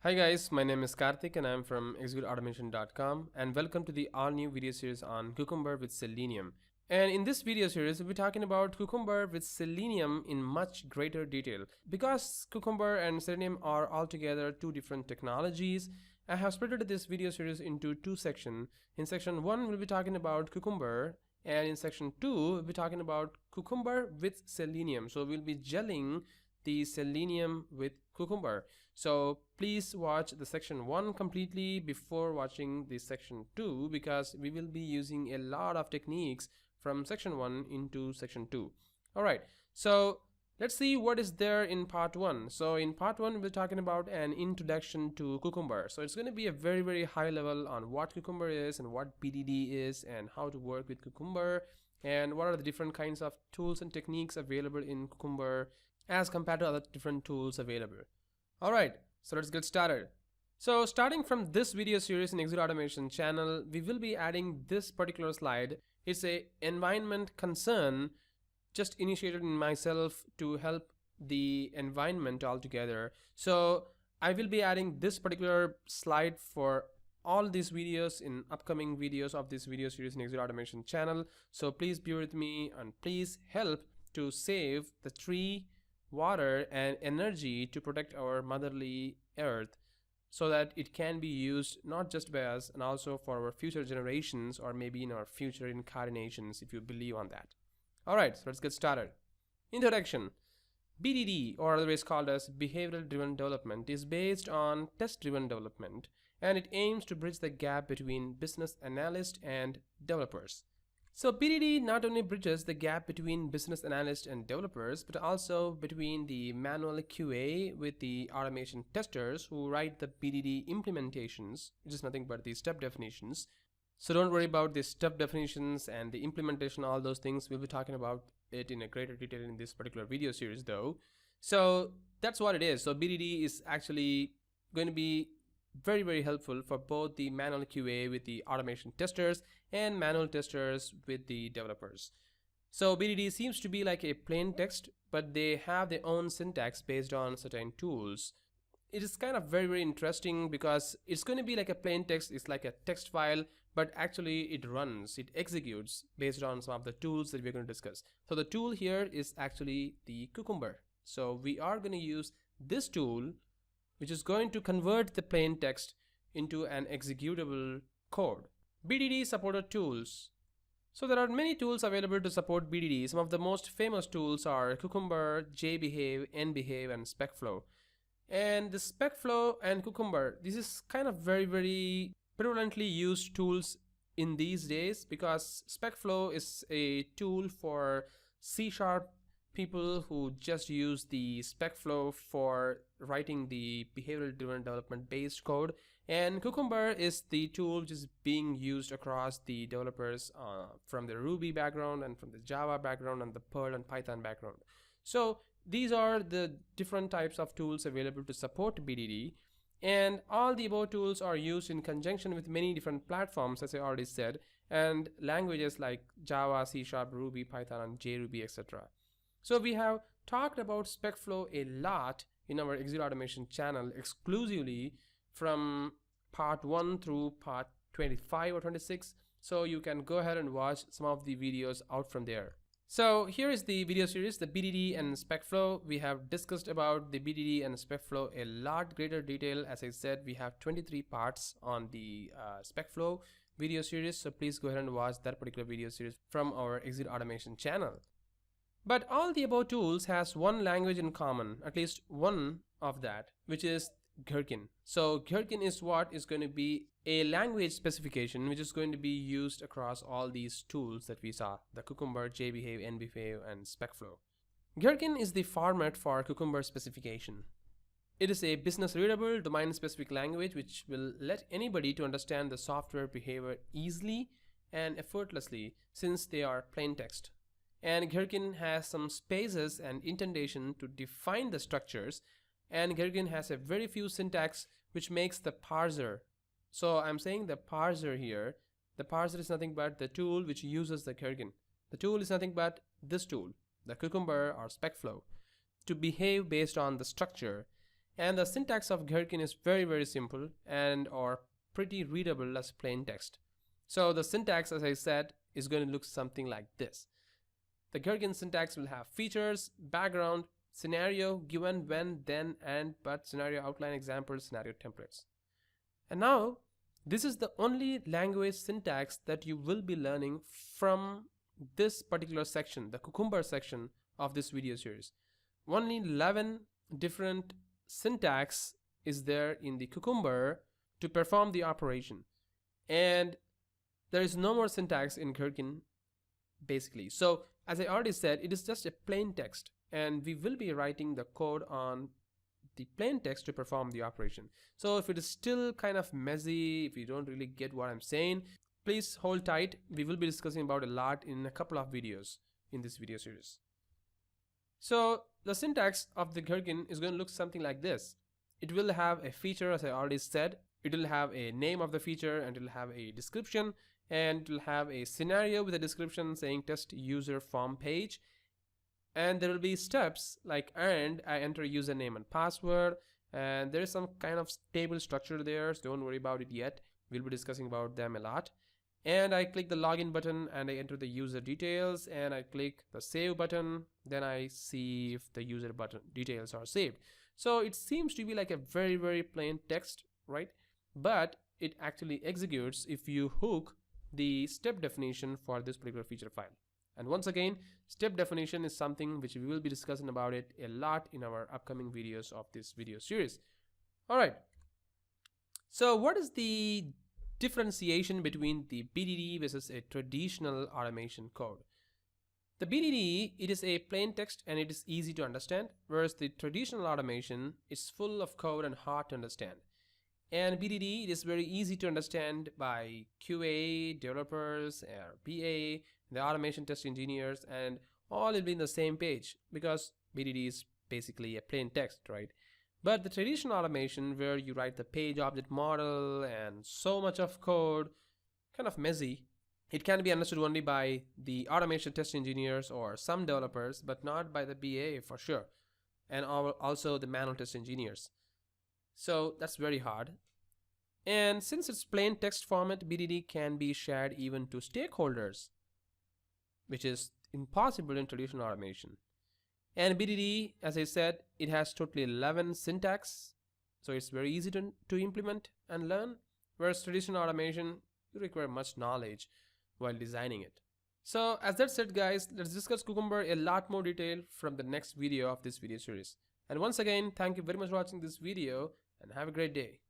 Hi guys, my name is Karthik and I'm from executeautomation.com and welcome to the all new video series on Cucumber with Selenium. And in this video series, we'll be talking about Cucumber with Selenium in much greater detail. Because Cucumber and Selenium are altogether two different technologies, I have split this video series into two sections. In section 1, we'll be talking about Cucumber, and in section 2, we'll be talking about Cucumber with Selenium. So we'll be gelling the Selenium with Cucumber. So please watch the section 1 completely before watching the section 2, because we will be using a lot of techniques from section 1 into section 2. Alright, so let's see what is there in part 1. So in part 1 we're talking about an introduction to Cucumber. So it's going to be a very high level on what Cucumber is and what BDD is and how to work with Cucumber and what are the different kinds of tools and techniques available in Cucumber as compared to other different tools available. Alright, so let's get started. So starting from this video series in Execute Automation channel, we will be adding this particular slide. It's a environment concern just initiated in myself to help the environment altogether. So I will be adding this particular slide for all these videos in upcoming videos of this video series in Execute Automation channel. So please be with me and please help to save the tree, water and energy to protect our motherly earth so that it can be used not just by us and also for our future generations or maybe in our future incarnations if you believe on that. Alright, so let's get started. Introduction. BDD, or otherwise called as behavioral driven development, is based on test driven development and it aims to bridge the gap between business analysts and developers. So BDD not only bridges the gap between business analysts and developers, but also between the manual QA with the automation testers who write the BDD implementations, which is nothing but the step definitions. So don't worry about the step definitions and the implementation, all those things. We'll be talking about it in a greater detail in this particular video series though. So that's what it is. So BDD is actually going to be very helpful for both the manual QA with the automation testers and manual testers with the developers. So BDD seems to be like a plain text, but they have their own syntax based on certain tools. It is kind of very interesting because it's going to be like a plain text. It's like a text file, but actually it runs, it executes based on some of the tools that we're going to discuss. So the tool here is actually the Cucumber. So we are going to use this tool, which is going to convert the plain text into an executable code. BDD supported tools. So there are many tools available to support BDD. Some of the most famous tools are Cucumber, JBehave, NBehave, and SpecFlow. And the SpecFlow and Cucumber, this is kind of very prevalently used tools in these days because SpecFlow is a tool for C# people who just use the SpecFlow for writing the behavioral driven development based code, and Cucumber is the tool which is being used across the developers from the Ruby background and from the Java background and the Perl and Python background. So these are the different types of tools available to support BDD, and all the above tools are used in conjunction with many different platforms, as I already said, and languages like Java, C#, Ruby, Python, and JRuby, etc. So we have talked about SpecFlow a lot in our Execute Automation channel exclusively from part 1 through part 25 or 26. So you can go ahead and watch some of the videos out from there. So here is the video series, the BDD and SpecFlow. We have discussed about the BDD and SpecFlow a lot greater detail. As I said, we have 23 parts on the SpecFlow video series. So please go ahead and watch that particular video series from our Execute Automation channel. But all the above tools has one language in common, at least one of that, which is Gherkin. So Gherkin is what is going to be a language specification which is going to be used across all these tools that we saw, the Cucumber, JBehave, NBehave, and SpecFlow. Gherkin is the format for Cucumber specification. It is a business readable, domain specific language which will let anybody to understand the software behavior easily and effortlessly since they are plain text. And Gherkin has some spaces and indentation to define the structures, and Gherkin has a very few syntax which makes the parser. So I'm saying the parser here. The parser is nothing but the tool which uses the Gherkin. The tool is nothing but this tool, the Cucumber or SpecFlow, to behave based on the structure. And the syntax of Gherkin is very simple and or pretty readable as plain text. So the syntax, as I said, is going to look something like this. The Gherkin syntax will have features, background, scenario, given, when, then, and, but, scenario outline, example, scenario templates. And now, this is the only language syntax that you will be learning from this particular section, the Cucumber section of this video series. Only 11 different syntax is there in the Cucumber to perform the operation. And there is no more syntax in Gherkin basically. So as I already said, it is just a plain text, and we will be writing the code on the plain text to perform the operation. So if it is still kind of messy, if you don't really get what I'm saying, please hold tight. We will be discussing about a lot in a couple of videos in this video series. So the syntax of the Gherkin is going to look something like this. It will have a feature, as I already said. It will have a name of the feature, and it will have a description, and it will have a scenario with a description saying test user form page. And there will be steps like, and I enter username and password, and there is some kind of table structure there, so don't worry about it yet. We'll be discussing about them a lot. And I click the login button and I enter the user details, and I click the save button. Then I see if the user button details are saved. So it seems to be like a very plain text, right? But it actually executes if you hook the step definition for this particular feature file. And once again, step definition is something which we will be discussing about it a lot in our upcoming videos of this video series. All right. So what is the differentiation between the BDD versus a traditional automation code? The BDD, it is a plain text and it is easy to understand, whereas the traditional automation is full of code and hard to understand. And BDD, it is very easy to understand by QA, developers, or BA, the automation test engineers, and all will be in the same page because BDD is basically a plain text, right? But the traditional automation, where you write the page object model and so much of code, kind of messy. It can be understood only by the automation test engineers or some developers, but not by the BA for sure, and also the manual test engineers. So that's very hard. And since it's plain text format, BDD can be shared even to stakeholders, which is impossible in traditional automation. And BDD, as I said, it has totally 11 syntax, so it's very easy to implement and learn, whereas traditional automation, you require much knowledge while designing it. So as that said, guys, let's discuss Cucumber a lot more detail from the next video of this video series. And once again, thank you very much for watching this video and have a great day.